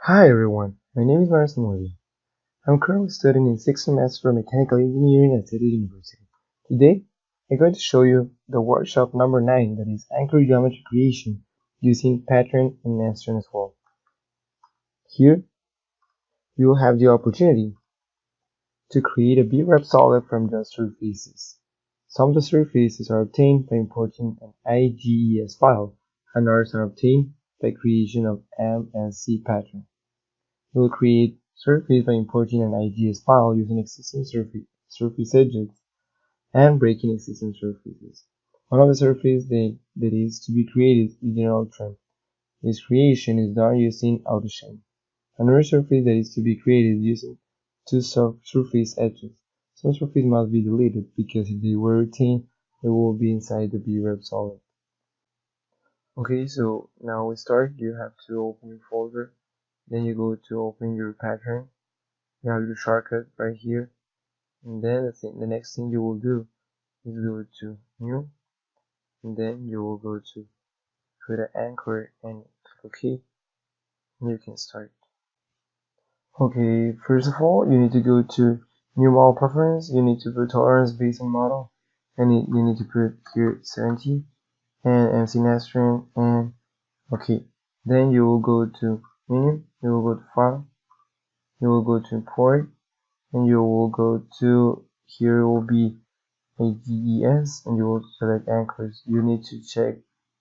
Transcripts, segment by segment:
Hi everyone, my name is Nastran. I'm currently studying in 6th semester of Mechanical Engineering at City University. Today, I'm going to show you the workshop number 9, that is anchor geometry creation using Patran and Nastran as well. Here, you will have the opportunity to create a B-rep solid from just surfaces. Some of the surfaces are obtained by importing an IGES file, and others are obtained by creation of MSC pattern. We will create surface by importing an IGS file using existing surface edges and breaking existing surfaces. One of the surfaces that is to be created is general trim. This creation is done using AutoShade. Another surface that is to be created using two surface edges. Some surfaces must be deleted because if they were retained, they will be inside the B-rep solid. Okay, so now we start. You have to open your folder. Then you go to open your pattern. You have your shortcut right here, and then the next thing you will do is go to new, and then you will go to create an anchor and click OK, and you can start. Okay, first of all, you need to go to new model preference. You need to put tolerance based on model, and you need to put here 70 and MC Nastran and OK. Then you will go to menu, you will go to file, you will go to import, and you will go to here will be AGES, and you will select anchors. You need to check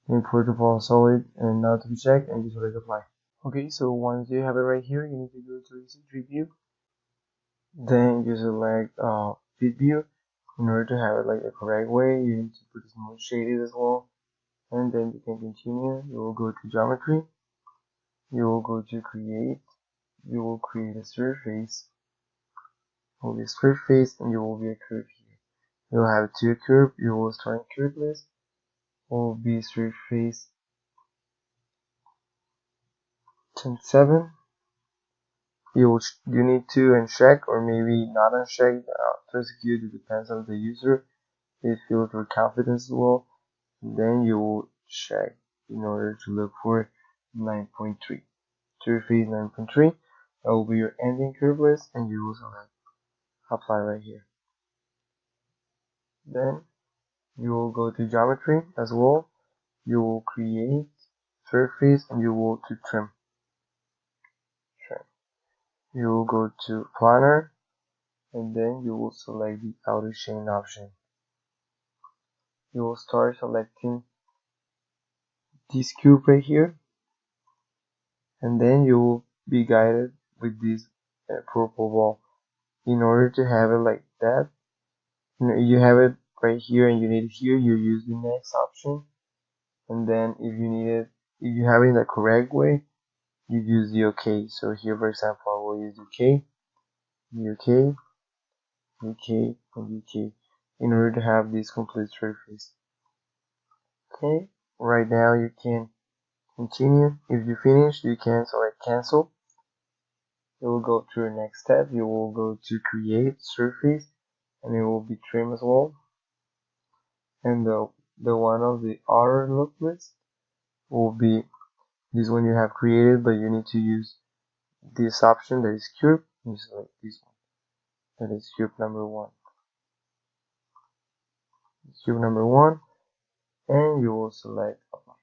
import of all solid and not to be checked, and you select apply. Okay, so once you have it right here, you need to go to recent review. Then you select fit view. In order to have it like the correct way, you need to put smooth shaded as well. And then you can continue. You will go to geometry. You will go to create. You will create a surface. It will be a surface, and you will be a curve here. You'll have two curve. You will start curve list. Will be surface 10.7. You need to uncheck or maybe not uncheck to execute. It depends on the user. It filter confidence as well. And then you will check in order to look for 9.3. Surface 9.3. That will be your ending curve list, and you will select apply right here. Then you will go to geometry as well. You will create surface, and you will to trim. You will go to planner, and then you will select the outer chain option. You will start selecting this cube right here, and then you will be guided with this purple ball. In order to have it like that, you have it right here and you need it here, you use the next option, and then if you have it the correct way, you use the OK. So here, for example, I will use OK, OK, OK, and OK in order to have this complete surface. Okay, right now you can continue. If you finish, you can select cancel. You will go to the next step. You will go to create surface, and it will be trim as well. And the one of the other look list will be this one you have created, but you need to use this option that is cube. You select this one. That is cube number 1. Cube number 1, and you will select apply.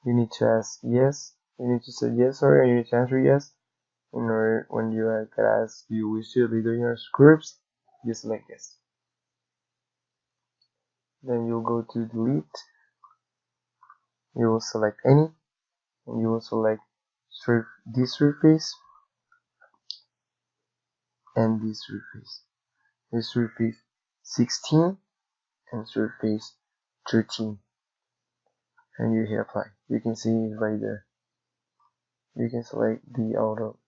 You need to ask yes. You need to say yes, or you need to answer yes. In order, when you get asked, do you wish to be doing your scripts, you select yes. Then you'll go to delete. You will select any, and you will select this surface and this surface. This surface 16 and surface 13, and you hit apply. You can see it right there. You can select the auto.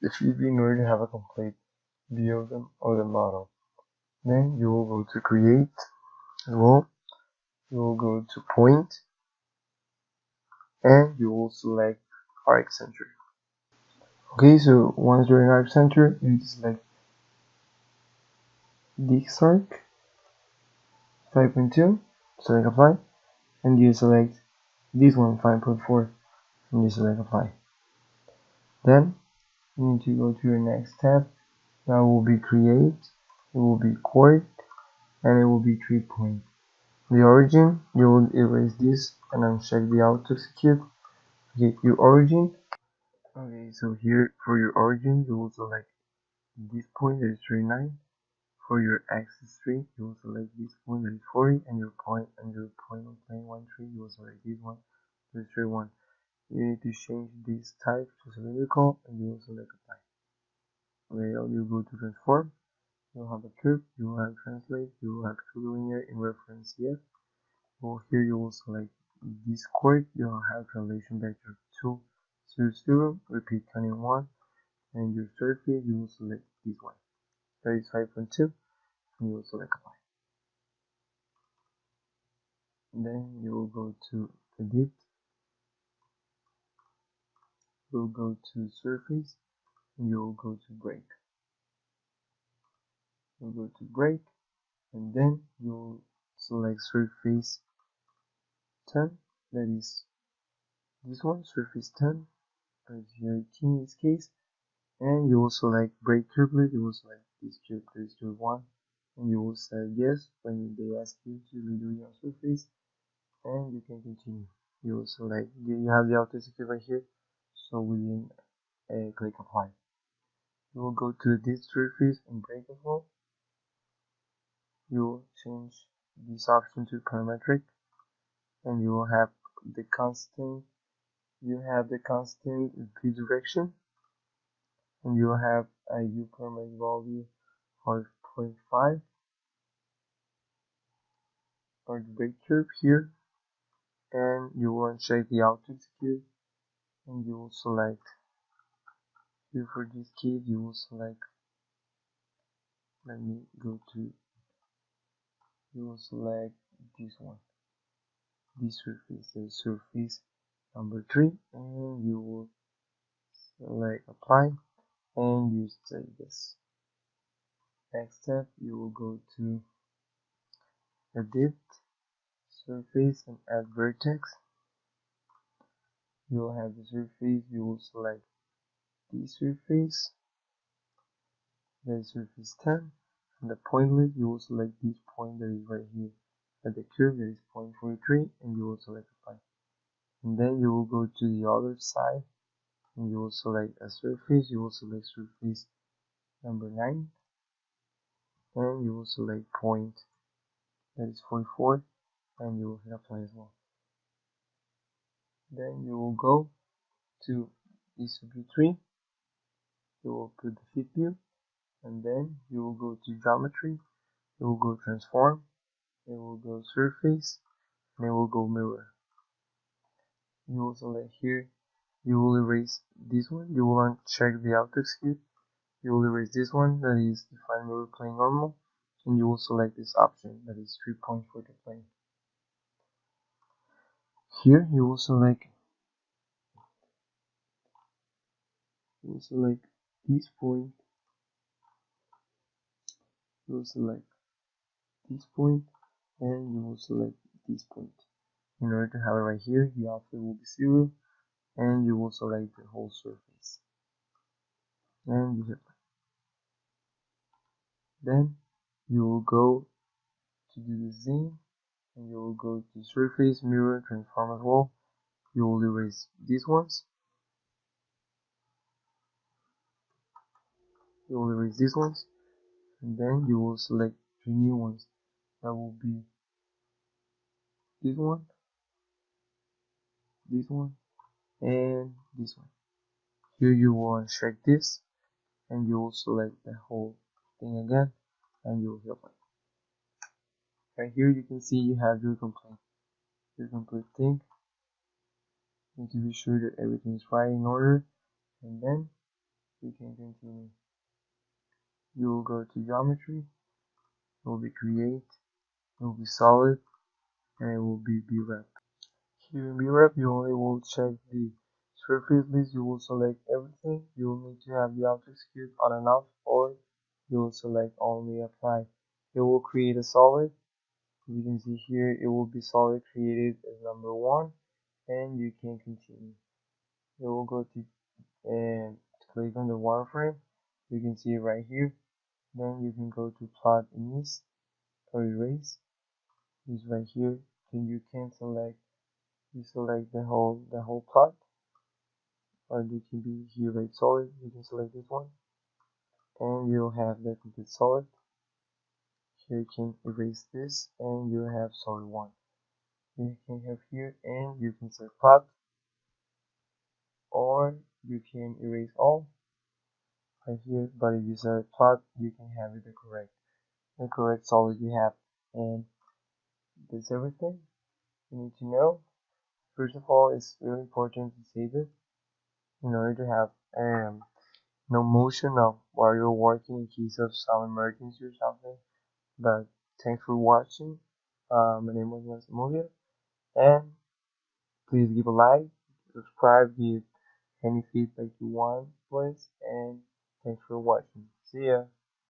It should be in order to have a complete view of the model. Then you will go to create as well. You will go to point, and you will select arc center. Okay, so once you're in arc center, you need to select this arc 5.2, select apply, and you select this one 5.4. and you select apply. Then you need to go to your next tab. That will be create, it will be chord, and it will be 3-point. The origin, you will erase this and uncheck the auto execute. Okay, your origin. Okay, so here for your origin, you will select this point that is 39. For your axis 3, you will select this point that is 40, and your point on plane 1, 3, you will select this one, this 3, 1. You need to change this type to cylindrical, and you will select apply. Okay, you go to transform. You'll have a curve, you will have translate, you will have curvilinear in reference yes. Well, here you will select this chord, you will have translation vector 2, 0, 0, repeat 21, and your surface you will select this one. That is 5.2, and you will select apply. Then you will go to edit, you will go to surface, and you will go to break. You'll go to break, and then you'll select surface 10, that is this one, surface 10, or 18 in this case, and you will select break curvelet, you will select this curve, this curve 1, and you will say yes when they ask you to redo your surface, and you can continue. You will select, you have the auto execute right here, so within click apply. You will go to this surface and break as well. You will change this option to parametric, and you will have the constant, v direction, and you will have a u parametric value of 0.5 or the break curve here, and you will uncheck the auto execute, and you will select here for this case you will select, let me go to, you will select this one, this surface, the surface number 3, and you will select apply, and you say yes. Next step, you will go to edit, surface, and add vertex. You will have the surface, you will select this surface, that is surface 10, and the pointlet, you will select this point that is right here at the curve, that is 0.43, and you will select apply. And then you will go to the other side, and you will select a surface, you will select surface number 9, and you will select point that is 44, and you will hit apply as well. Then you will go to this view 3, you will put the fit view, and then you will go to geometry, you will go transform, it will go surface, and it will go mirror. You will select here, you will erase this one, you will uncheck the auto execute, you will erase this one that is define mirror plane normal, and you will select this option that is 3-point for the plane. Here you will select this point, you will select this point, and you will select this point. In order to have it right here, the offset will be 0, and you will select the whole surface. And you hit play. Then you will go to do the zoom, and you will go to surface, mirror, transform as well. You will erase these ones. You will erase these ones, and then you will select 3 new ones. That will be this one, and this one. Here you will uncheck this, and you will select the whole thing again, and you will hit play. Right here you can see you have your complete thing. You need to be sure that everything is right in order, and then you can continue. You will go to geometry, it will be create, it will be solid, and it will be B-wrap. Here in B-wrap you only will check the surface list, you will select everything, you will need to have the auto execute on and off, or you will select only apply. It will create a solid. You can see here it will be solid created as number 1, and you can continue. You will go to and click on the wireframe. You can see it right here. Then you can go to plot and ease or erase. It's right here. Then you can select the whole plot, or it can be here right solid. You can select this one, and you'll have the complete solid. Here you can erase this, and you have solid one. You can have here, and you can select plot, or you can erase all right here. But if you select plot, you can have it the correct solid you have, and that's everything you need to know. First of all, it's really important to save it in order to have no motion of while you're working in case of some emergency or something. But thanks for watching. My name was Nastran, and please give a like, subscribe, give any feedback you want, please, and thanks for watching. See ya.